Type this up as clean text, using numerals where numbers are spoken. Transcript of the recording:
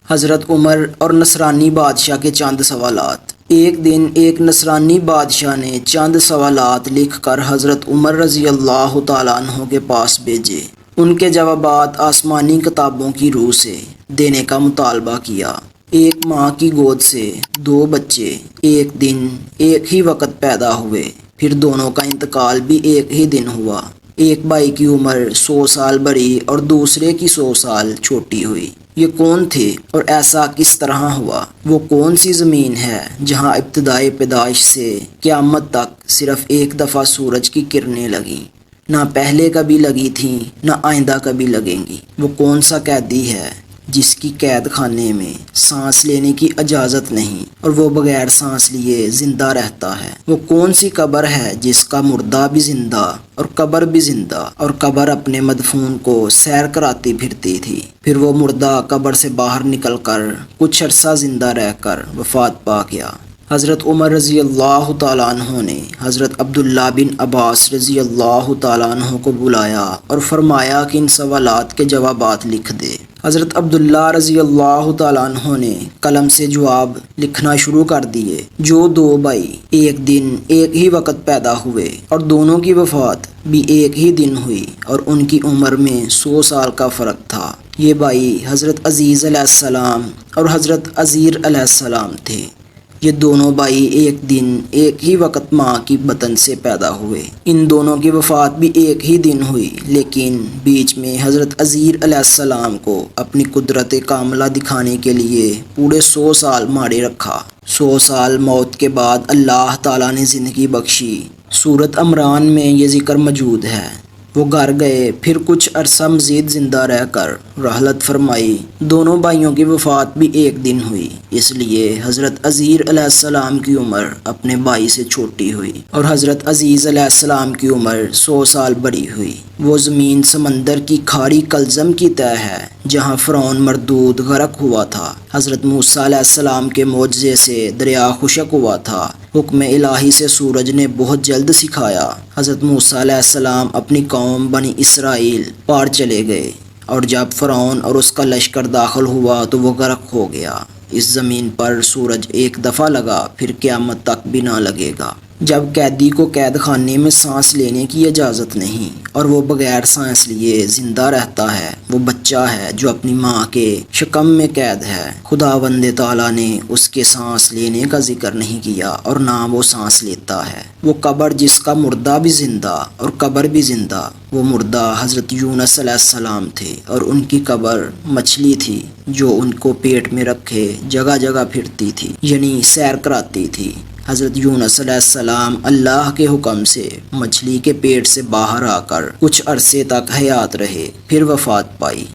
حضرت عمر اور نصرانی بادشاہ کے چند سوالات۔ ایک دن ایک نصرانی بادشاہ نے چند سوالات لکھ کر حضرت عمر رضی اللہ تعالیٰ عنہ کے پاس بھیجے۔ ان کے جوابات آسمانی کتابوں کی روح سے دینے کا مطالبہ کیا۔ ایک ماں کی گود سے 2 بچے ایک دن ایک ہی وقت پیدا ہوئے، پھر دونوں کا انتقال بھی ایک ہی دن ہوا۔ ایک بھائی کی عمر 100 سال بڑھی اور دوسرے کی 100 سال چھوٹی ہوئی۔ یہ کون تھے اور ایسا کس طرح ہوا؟ وہ کون سی زمین ہے جہاں ابتدائی پیدائش سے قیامت تک صرف ایک دفعہ سورج کی کرنیں لگیں؟ نہ پہلے کبھی لگی تھیں، نہ آئندہ کبھی لگیں گی۔ وہ کون سا قیدی ہے جس کی قید خانے میں سانس لینے کی اجازت نہیں اور وہ بغیر سانس لیے زندہ رہتا ہے؟ وہ کون سی قبر ہے جس کا مردہ بھی زندہ اور قبر بھی زندہ، اور قبر اپنے مدفون کو سیر کراتی پھرتی تھی؟ پھر وہ مردہ قبر سے باہر نکل کر کچھ عرصہ زندہ رہ کر وفات پا گیا۔ حضرت عمر رضی اللہ تعالیٰ عنہ نے حضرت عبداللہ بن عباس رضی اللہ تعالیٰ عنہ کو بلایا اور فرمایا کہ ان سوالات کے جوابات لکھ دے۔ حضرت عبداللہ رضی اللہ تعالیٰ عنہ نے قلم سے جواب لکھنا شروع کر دیے۔ جو 2 بھائی ایک دن ایک ہی وقت پیدا ہوئے اور دونوں کی وفات بھی ایک ہی دن ہوئی اور ان کی عمر میں 100 سال کا فرق تھا، یہ بھائی حضرت عزیز علیہ السلام اور حضرت عزیر علیہ السلام تھے۔ یہ دونوں بھائی ایک دن ایک ہی وقت ماں کی بطن سے پیدا ہوئے۔ ان دونوں کی وفات بھی ایک ہی دن ہوئی، لیکن بیچ میں حضرت عزیر علیہ السلام کو اپنی قدرت کاملہ دکھانے کے لیے پورے 100 سال مارے رکھا۔ 100 سال موت کے بعد اللہ تعالیٰ نے زندگی بخشی۔ سورۃ عمران میں یہ ذکر موجود ہے۔ وہ گھر گئے، پھر کچھ عرصہ مزید زندہ رہ کر رحلت فرمائی۔ دونوں بھائیوں کی وفات بھی ایک دن ہوئی، اس لیے حضرت عزیر علیہ السلام کی عمر اپنے بھائی سے چھوٹی ہوئی اور حضرت عزیز علیہ السلام کی عمر 100 سال بڑی ہوئی۔ وہ زمین سمندر کی کھاری کلزم کی تہ ہے جہاں فرعون مردود غرق ہوا تھا۔ حضرت موسیٰ علیہ السلام کے معجزے سے دریا خشک ہوا تھا۔ حکم الہی سے سورج نے بہت جلد سکھایا۔ حضرت موسیٰ علیہ السلام اپنی قوم بنی اسرائیل پار چلے گئے، اور جب فرعون اور اس کا لشکر داخل ہوا تو وہ غرق ہو گیا۔ اس زمین پر سورج ایک دفعہ لگا، پھر قیامت تک بھی نہ لگے گا۔ جب قیدی کو قید خانے میں سانس لینے کی اجازت نہیں اور وہ بغیر سانس لیے زندہ رہتا ہے، وہ بچہ ہے جو اپنی ماں کے شکم میں قید ہے۔ خداوند تعالیٰ نے اس کے سانس لینے کا ذکر نہیں کیا اور نہ وہ سانس لیتا ہے۔ وہ قبر جس کا مردہ بھی زندہ اور قبر بھی زندہ، وہ مردہ حضرت یونس علیہ السلام تھے اور ان کی قبر مچھلی تھی جو ان کو پیٹ میں رکھے جگہ جگہ پھرتی تھی، یعنی سیر کراتی تھی۔ حضرت یونس علیہ السلام اللہ کے حکم سے مچھلی کے پیٹ سے باہر آ کر کچھ عرصے تک حیات رہے، پھر وفات پائی۔